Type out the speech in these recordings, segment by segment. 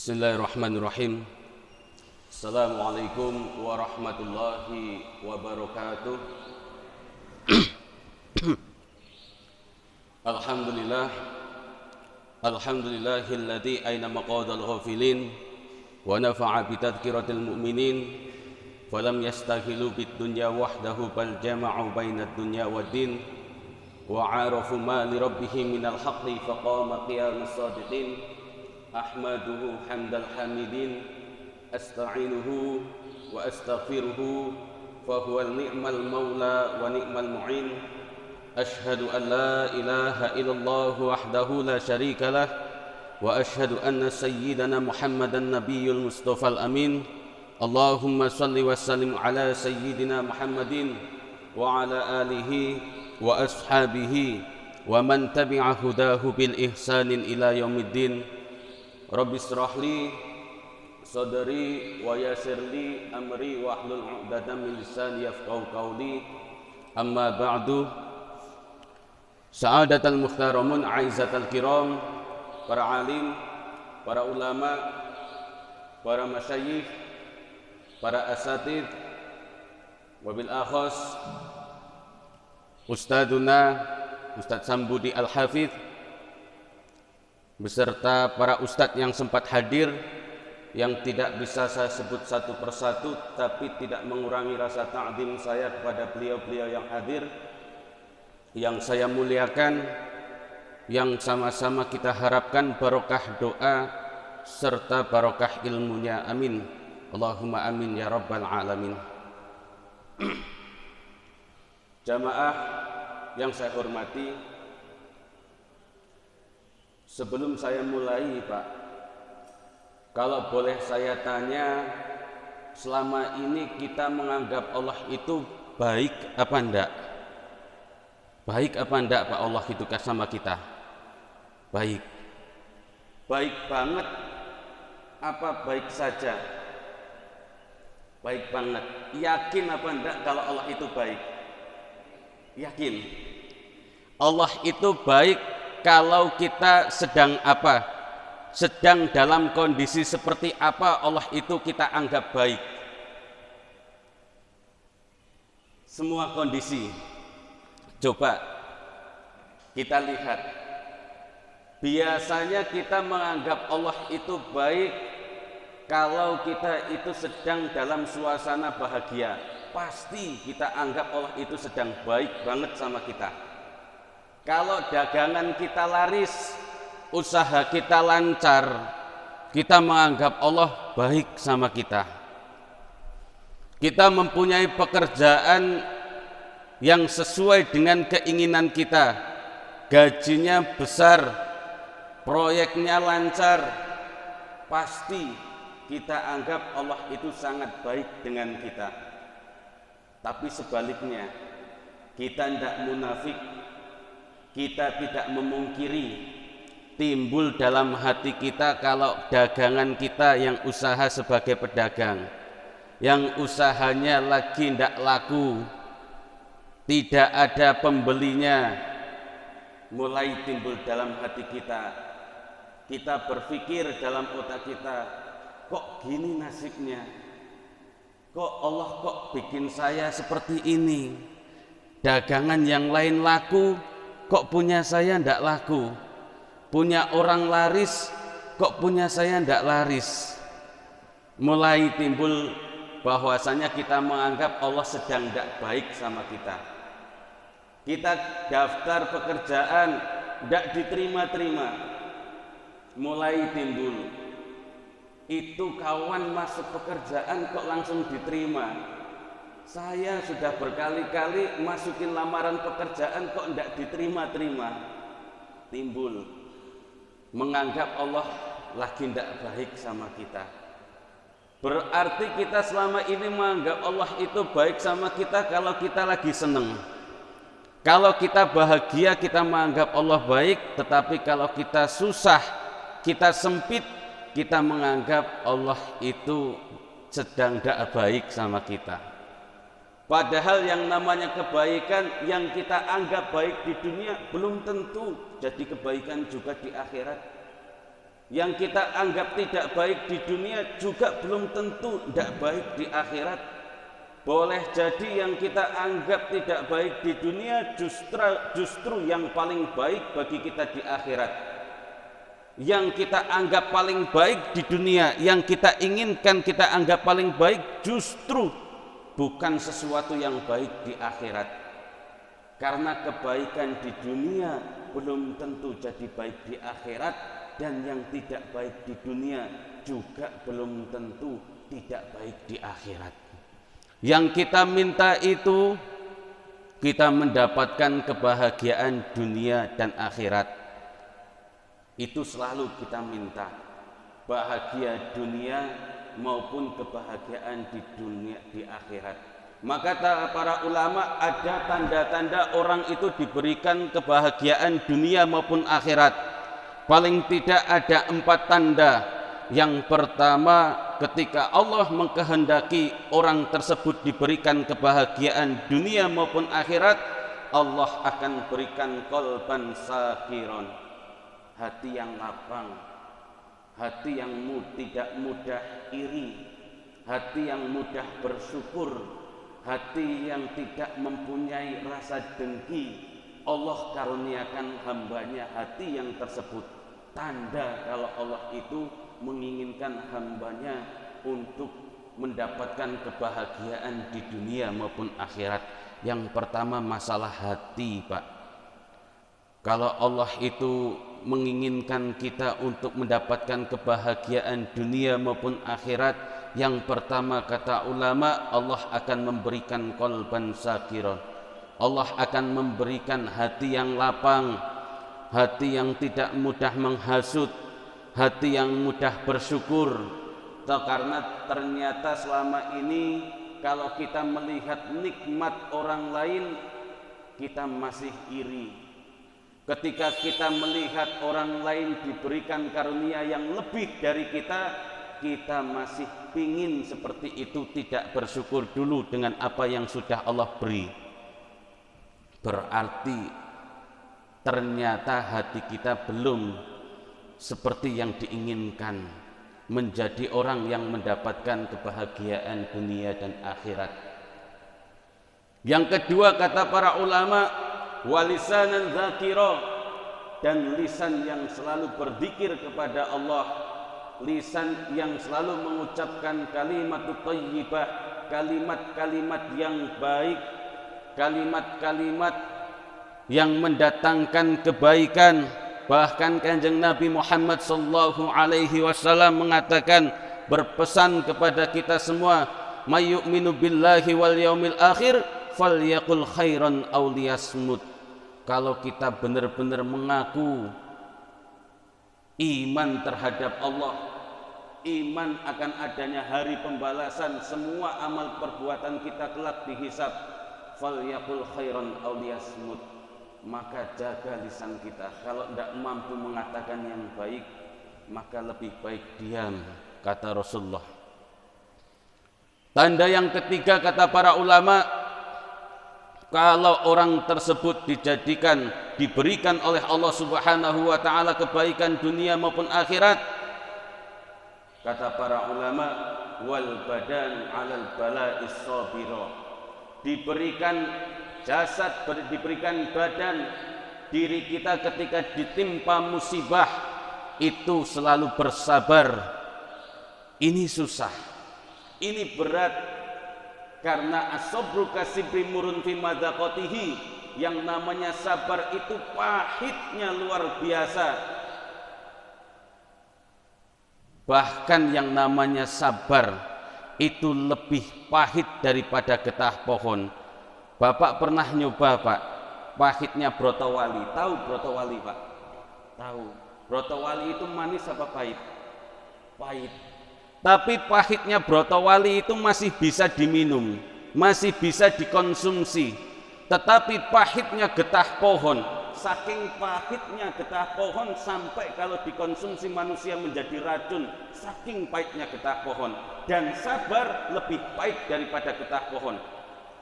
Bismillahirrahmanirrahim. Assalamualaikum warahmatullahi wabarakatuh. Alhamdulillah. Alhamdulillahilladzi aina maqadal ghafilin wa nafa'a bi tadhkiratil mu'minin falam yastaghilu bid dunya wahdahu bal jama'u bainad dunya wad din wa 'arafu ma li rabbihim minal haqqi faqama qiyamas sadiqin. Ahmaduhu hamdal hamidin, asta'inuhu wa astaghfiruhu, fahuwal ni'mal maula wa ni'mal mu'in. Ashhadu an la ilaha illallah wahdahu la syarika lah, wa ashhadu anna sayyidana Muhammadan nabiyyul mustafal amin. Allahumma salli wa sallim ala sayyidina Muhammadin wa ala alihi wa ashabihi wa man tabi'a hudahu bil ihsanin ila yaumiddin. Rabbi israhli sadri wa yassirli amri wahlul 'uqdatam min lisani yafqahu qawli. Amma ba'du. Sa'adatal muhtaramun, aizatal kiram, para alim, para ulama, para masyayikh, para asatidz, wabil akhas Ustadzuna Ustadz Sambudi Al-Hafidz beserta para ustadz yang sempat hadir, yang tidak bisa saya sebut satu persatu, tapi tidak mengurangi rasa ta'zim saya kepada beliau-beliau yang hadir, yang saya muliakan, yang sama-sama kita harapkan barokah doa serta barokah ilmunya, amin. Allahumma amin ya rabbal alamin. Jamaah yang saya hormati, sebelum saya mulai, Pak, kalau boleh saya tanya, selama ini kita menganggap Allah itu baik apa enggak? Baik apa enggak Pak Allah itu sama kita? Baik. Baik banget apa baik saja? Baik banget. Yakin apa enggak kalau Allah itu baik? Yakin. Allah itu baik kalau kita sedang apa? Sedang dalam kondisi seperti apa, Allah itu kita anggap baik. Semua kondisi. Coba kita lihat. Biasanya kita menganggap Allah itu baik kalau kita itu sedang dalam suasana bahagia. Pasti kita anggap Allah itu sedang baik banget sama kita. Kalau dagangan kita laris, usaha kita lancar, kita menganggap Allah baik sama kita. Kita mempunyai pekerjaan yang sesuai dengan keinginan kita, gajinya besar, proyeknya lancar, pasti kita anggap Allah itu sangat baik dengan kita. Tapi sebaliknya, kita tidak munafik, kita tidak memungkiri, timbul dalam hati kita kalau dagangan kita yang usaha sebagai pedagang, yang usahanya lagi tidak laku, tidak ada pembelinya, mulai timbul dalam hati kita. Kita berpikir dalam otak kita, kok gini nasibnya? Kok Allah kok bikin saya seperti ini? Dagangan yang lain laku, kok punya saya ndak laku? Punya orang laris, kok punya saya ndak laris? Mulai timbul bahwasanya kita menganggap Allah sedang ndak baik sama kita. Kita daftar pekerjaan ndak diterima-terima. Mulai timbul, itu kawan masuk pekerjaan kok langsung diterima. Saya sudah berkali-kali masukin lamaran pekerjaan kok tidak diterima-terima. Timbul menganggap Allah lagi tidak baik sama kita. Berarti kita selama ini menganggap Allah itu baik sama kita kalau kita lagi seneng. Kalau kita bahagia kita menganggap Allah baik, tetapi kalau kita susah, kita sempit, kita menganggap Allah itu sedang tidak baik sama kita. Padahal yang namanya kebaikan yang kita anggap baik di dunia belum tentu jadi kebaikan juga di akhirat. Yang kita anggap tidak baik di dunia juga belum tentu tidak baik di akhirat. Boleh jadi yang kita anggap tidak baik di dunia justru yang paling baik bagi kita di akhirat. Yang kita anggap paling baik di dunia, yang kita inginkan kita anggap paling baik, justru bukan sesuatu yang baik di akhirat. Karena kebaikan di dunia belum tentu jadi baik di akhirat, dan yang tidak baik di dunia juga belum tentu tidak baik di akhirat. Yang kita minta itu kita mendapatkan kebahagiaan dunia dan akhirat. Itu selalu kita minta, bahagia dunia maupun kebahagiaan di dunia di akhirat. Maka para ulama, ada tanda-tanda orang itu diberikan kebahagiaan dunia maupun akhirat. Paling tidak ada 4 tanda. Yang pertama, ketika Allah mengkehendaki orang tersebut diberikan kebahagiaan dunia maupun akhirat, Allah akan berikan qalban sakiron, hati yang lapang, hati yang tidak mudah iri, hati yang mudah bersyukur, hati yang tidak mempunyai rasa dengki. Allah karuniakan hambanya hati yang tersebut. Tanda kalau Allah itu menginginkan hambanya untuk mendapatkan kebahagiaan di dunia maupun akhirat. Yang pertama masalah hati, Pak. Kalau Allah itu menginginkan kita untuk mendapatkan kebahagiaan dunia maupun akhirat, yang pertama kata ulama, Allah akan memberikan qalban sakiron. Allah akan memberikan hati yang lapang, hati yang tidak mudah menghasut, hati yang mudah bersyukur. Karena ternyata selama ini kalau kita melihat nikmat orang lain, kita masih iri. Ketika kita melihat orang lain diberikan karunia yang lebih dari kita, kita masih pingin seperti itu, tidak bersyukur dulu dengan apa yang sudah Allah beri. Berarti ternyata hati kita belum seperti yang diinginkan, menjadi orang yang mendapatkan kebahagiaan dunia dan akhirat. Yang kedua kata para ulama, walisanan dzakira, dan lisan yang selalu berzikir kepada Allah, lisan yang selalu mengucapkan kalimat thayyibah, kalimat-kalimat yang baik, kalimat-kalimat yang mendatangkan kebaikan. Bahkan Kanjeng Nabi Muhammad sallallahu alaihi wasallam mengatakan, berpesan kepada kita semua, may yu'minu billahi wal yaumil akhir falyaqul khairan aw liyasmut. Kalau kita benar-benar mengaku iman terhadap Allah, iman akan adanya hari pembalasan semua amal perbuatan kita kelak dihisab, falyaqul khairan aw liyasmut, maka jaga lisan kita. Kalau tidak mampu mengatakan yang baik, maka lebih baik diam, kata Rasulullah. Tanda yang ketiga kata para ulama, kalau orang tersebut diberikan oleh Allah Subhanahu wa taala kebaikan dunia maupun akhirat, kata para ulama, wal badan 'alal bala'is sabira, diberikan jasad, diberikan badan, diri kita ketika ditimpa musibah itu selalu bersabar. Ini susah, ini berat. Karena as-sabru kasibri murun fi madzaqatihi, yang namanya sabar itu pahitnya luar biasa. Bahkan yang namanya sabar itu lebih pahit daripada getah pohon. Bapak pernah nyoba, Pak, pahitnya brotowali. Tahu brotowali, Pak? Tahu. Brotowali itu manis apa pahit? Pahit. Tapi pahitnya brotowali itu masih bisa diminum, masih bisa dikonsumsi. Tetapi pahitnya getah pohon, saking pahitnya getah pohon sampai kalau dikonsumsi manusia menjadi racun, saking pahitnya getah pohon. Dan sabar lebih pahit daripada getah pohon.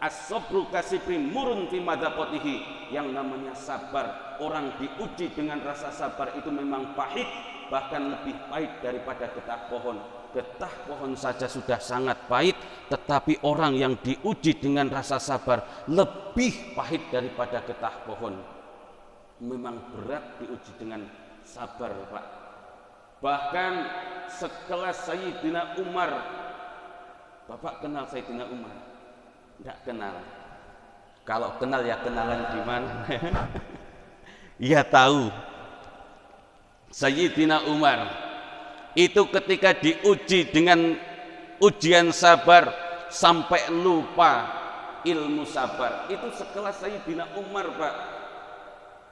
As-sabru kasibri murun fi madzaqatihi, yang namanya sabar, orang diuji dengan rasa sabar itu memang pahit, bahkan lebih pahit daripada getah pohon. Getah pohon saja sudah sangat pahit, tetapi orang yang diuji dengan rasa sabar lebih pahit daripada getah pohon. Memang berat diuji dengan sabar, Pak. Bahkan sekelas Sayyidina Umar. Bapak kenal Sayyidina Umar? Tidak kenal. Kalau kenal ya kenalan di mana? Ya tahu. Sayyidina Umar itu ketika diuji dengan ujian sabar sampai lupa ilmu sabar. Itu sekelas Sayyidina Umar, Pak.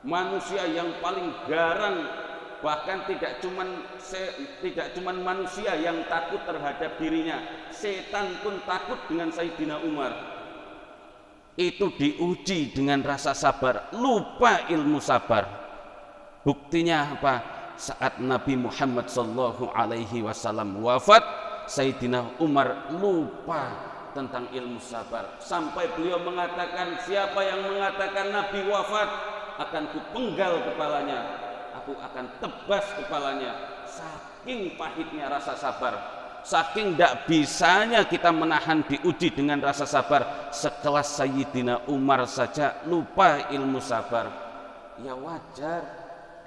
Manusia yang paling garang, bahkan tidak cuman manusia yang takut terhadap dirinya, setan pun takut dengan Sayyidina Umar. Itu diuji dengan rasa sabar, lupa ilmu sabar. Buktinya apa? Saat Nabi Muhammad SAW wafat, Sayyidina Umar lupa tentang ilmu sabar, sampai beliau mengatakan, siapa yang mengatakan Nabi wafat, akan kupenggal kepalanya, aku akan tebas kepalanya. Saking pahitnya rasa sabar, saking tidak bisanya kita menahan diuji dengan rasa sabar. Sekelas Sayyidina Umar saja lupa ilmu sabar. Ya wajar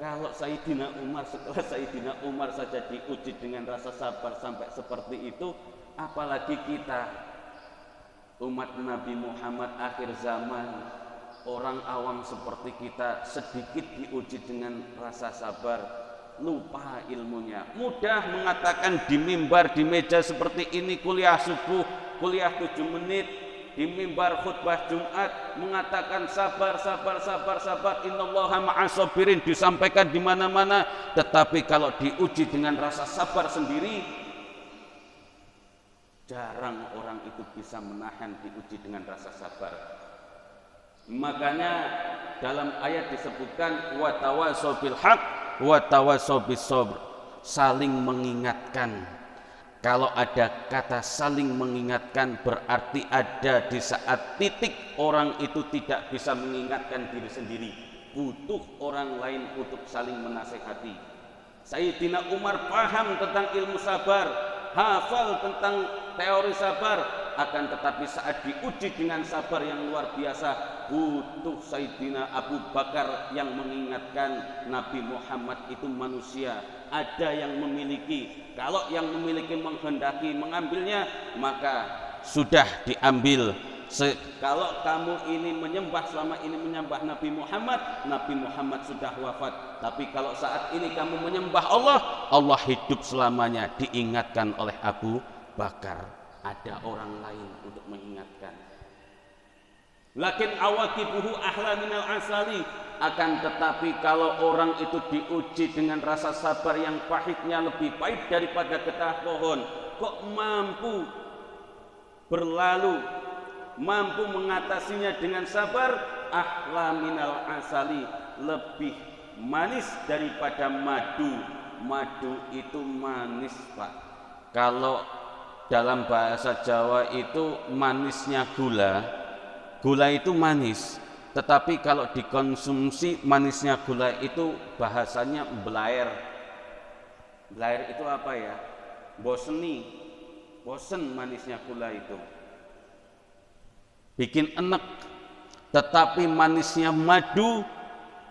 kalau Sayyidina Umar, sekelas Sayyidina Umar saja diuji dengan rasa sabar sampai seperti itu, apalagi kita umat Nabi Muhammad akhir zaman, orang awam seperti kita, sedikit diuji dengan rasa sabar, lupa ilmunya. Mudah mengatakan di mimbar, di meja seperti ini, kuliah subuh, kuliah 7 menit, di mimbar khutbah Jumat mengatakan sabar, sabar, sabar, sabar, innallaha ma'as-sabirin, disampaikan di mana-mana. Tetapi kalau diuji dengan rasa sabar sendiri, jarang orang itu bisa menahan diuji dengan rasa sabar. Makanya dalam ayat disebutkan wa tawassaw bil haq wa tawassaw bis sabr, saling mengingatkan. Kalau ada kata saling mengingatkan, berarti ada di saat titik orang itu tidak bisa mengingatkan diri sendiri, butuh orang lain untuk saling menasehati. Sayyidina Umar paham tentang ilmu sabar, hafal tentang teori sabar, akan tetapi saat diuji dengan sabar yang luar biasa, butuh Sayyidina Abu Bakar yang mengingatkan Nabi Muhammad itu manusia, ada yang memiliki. Kalau yang memiliki menghendaki mengambilnya, maka sudah diambil. Kalau kamu ini menyembah, selama ini menyembah Nabi Muhammad sudah wafat. Tapi kalau saat ini kamu menyembah Allah, Allah hidup selamanya. Diingatkan oleh Abu Bakar, ada orang lain untuk mengingatkan. Lakin awaqibuhu ahla minal asali, akan tetapi kalau orang itu diuji dengan rasa sabar yang pahitnya lebih pahit daripada getah pohon, kok mampu berlalu, mampu mengatasinya dengan sabar, ahla minal asali, lebih manis daripada madu. Madu itu manis, Pak. Kalau dalam bahasa Jawa itu manisnya gula, gula itu manis. Tetapi kalau dikonsumsi manisnya gula itu bahasanya blair. Blair itu apa ya? Bosen manisnya gula itu. Bikin enek. Tetapi manisnya madu,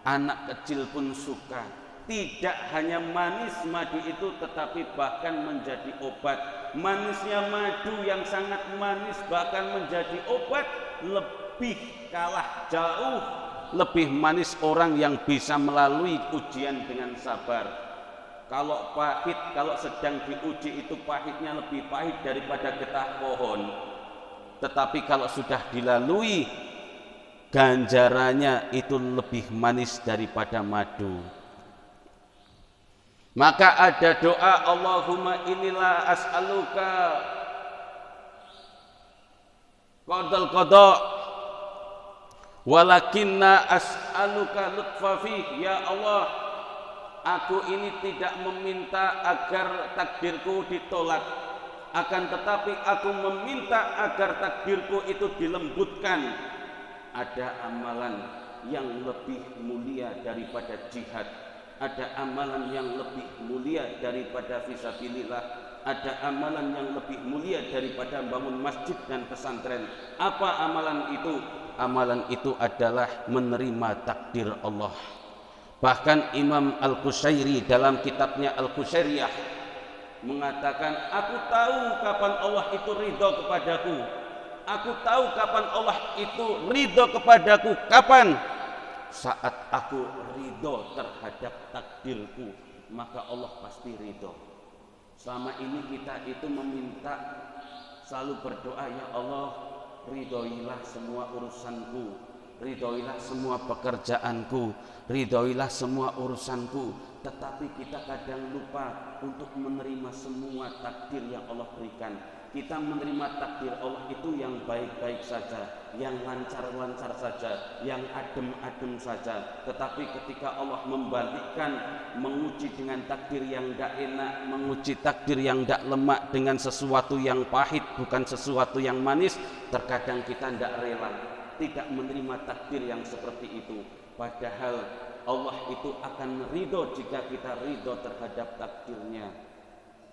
anak kecil pun suka. Tidak hanya manis madu itu, tetapi bahkan menjadi obat. Manisnya madu yang sangat manis bahkan menjadi obat, lebih kalah jauh, lebih manis orang yang bisa melalui ujian dengan sabar. Kalau pahit, kalau sedang diuji itu pahitnya lebih pahit daripada getah pohon. Tetapi kalau sudah dilalui, ganjarannya itu lebih manis daripada madu. Maka ada doa, Allahumma inilah as'aluka qadal qada walakinna as'aluka lutfa fih. Ya Allah, aku ini tidak meminta agar takdirku ditolak, akan tetapi aku meminta agar takdirku itu dilembutkan. Ada amalan yang lebih mulia daripada jihad, ada amalan yang lebih mulia daripada fisabilillah, ada amalan yang lebih mulia daripada bangun masjid dan pesantren. Apa amalan itu? Amalan itu adalah menerima takdir Allah. Bahkan Imam Al-Qushairi dalam kitabnya Al-Qushairiyah mengatakan, aku tahu kapan Allah itu ridho kepadaku. Aku tahu kapan Allah itu ridho kepadaku. Kapan? Saat aku ridho terhadap takdirku, maka Allah pasti ridho. Selama ini kita itu meminta, selalu berdoa, ya Allah, ridhoilah semua urusanku, ridhoilah semua pekerjaanku, ridhoilah semua urusanku. Tetapi kita kadang lupa untuk menerima semua takdir yang Allah berikan. Kita menerima takdir Allah itu yang baik-baik saja, yang lancar-lancar saja, yang adem-adem saja. Tetapi ketika Allah membalikkan, menguji dengan takdir yang tidak enak, menguji takdir yang tidak lemak dengan sesuatu yang pahit, bukan sesuatu yang manis, terkadang kita tidak rela, tidak menerima takdir yang seperti itu. Padahal Allah itu akan ridho jika kita ridho terhadap takdirnya.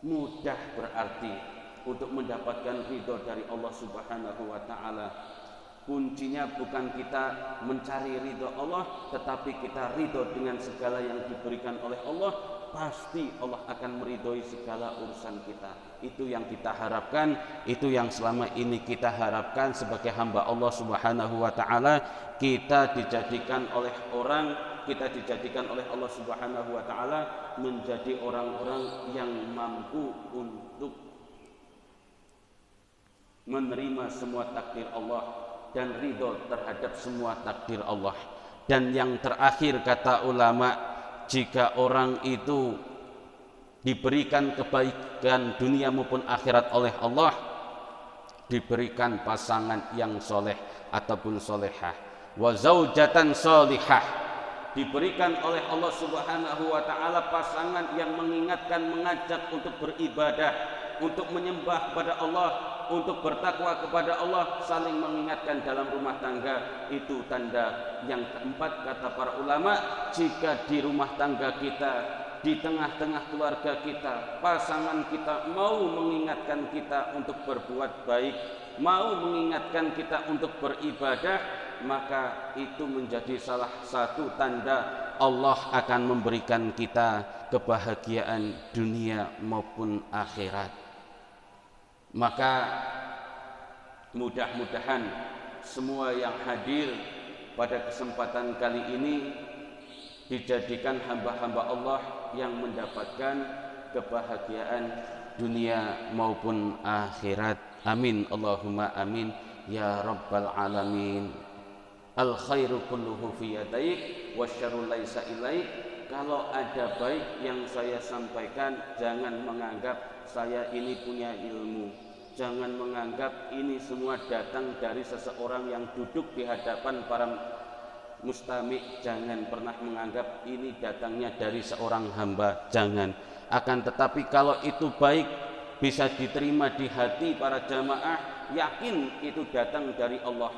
Mudah berarti untuk mendapatkan ridho dari Allah Subhanahu wa ta'ala. Kuncinya bukan kita mencari ridho Allah, tetapi kita ridho dengan segala yang diberikan oleh Allah. Pasti Allah akan meridhoi segala urusan kita. Itu yang kita harapkan, itu yang selama ini kita harapkan sebagai hamba Allah Subhanahu wa ta'ala. Kita dijadikan oleh Allah Subhanahu wa ta'ala menjadi orang-orang yang mampu untuk menerima semua takdir Allah dan ridho terhadap semua takdir Allah. Dan yang terakhir kata ulama, jika orang itu diberikan kebaikan dunia maupun akhirat oleh Allah, diberikan pasangan yang soleh ataupun solehah, wa zaujatan solihah, diberikan oleh Allah Subhanahu wa ta'ala pasangan yang mengingatkan, mengajak untuk beribadah, untuk menyembah kepada Allah, untuk bertakwa kepada Allah, saling mengingatkan dalam rumah tangga. Itu tanda yang keempat kata para ulama. Jika di rumah tangga kita, di tengah-tengah keluarga kita, pasangan kita mau mengingatkan kita untuk berbuat baik, mau mengingatkan kita untuk beribadah, maka itu menjadi salah satu tanda Allah akan memberikan kita kebahagiaan dunia maupun akhirat. Maka mudah-mudahan semua yang hadir pada kesempatan kali ini dijadikan hamba-hamba Allah yang mendapatkan kebahagiaan dunia maupun akhirat. Amin Allahumma amin ya rabbal alamin. Al khairu kulluhu fi yadaik wasyarru laisa ilaik. Kalau ada baik yang saya sampaikan, jangan menganggap saya ini punya ilmu. Jangan menganggap ini semua datang dari seseorang yang duduk di hadapan para mustami'. Jangan pernah menganggap ini datangnya dari seorang hamba. Jangan. Akan tetapi kalau itu baik, bisa diterima di hati para jamaah, yakin itu datang dari Allah.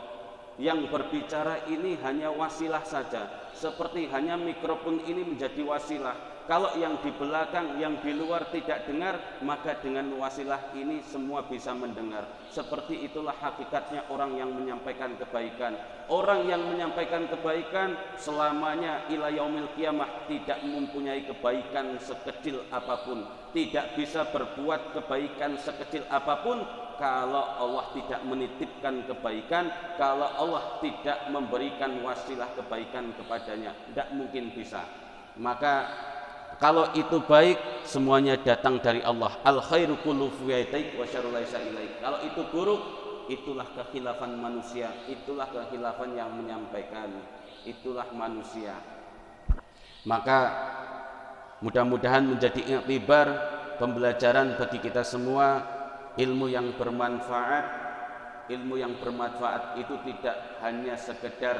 Yang berbicara ini hanya wasilah saja, seperti hanya mikrofon ini menjadi wasilah. Kalau yang di belakang, yang di luar tidak dengar, maka dengan wasilah ini semua bisa mendengar. Seperti itulah hakikatnya orang yang menyampaikan kebaikan. Orang yang menyampaikan kebaikan selamanya ila yaumil qiyamah tidak mempunyai kebaikan sekecil apapun, tidak bisa berbuat kebaikan sekecil apapun kalau Allah tidak menitipkan kebaikan, kalau Allah tidak memberikan wasilah kebaikan kepadanya. Tidak mungkin bisa. Maka kalau itu baik, semuanya datang dari Allah. Al khairu kullu fi yadaik wa syarru laisa ilaik. Kalau itu buruk, itulah kekhilafan manusia, itulah kekhilafan yang menyampaikan, itulah manusia. Maka mudah-mudahan menjadi iktibar, pembelajaran bagi kita semua. Ilmu yang bermanfaat, ilmu yang bermanfaat itu tidak hanya sekedar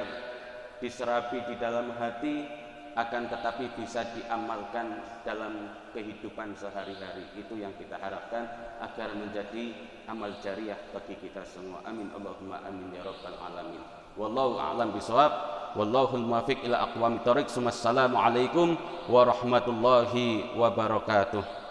diserapi di dalam hati, akan tetapi bisa diamalkan dalam kehidupan sehari-hari. Itu yang kita harapkan agar menjadi amal jariah bagi kita semua. Amin Allahumma amin ya rabbal alamin. Wallahu a'lam bishawab. Wallahul muwaffiq ila aqwamit thoriq. Assalamualaikum warahmatullahi wabarakatuh.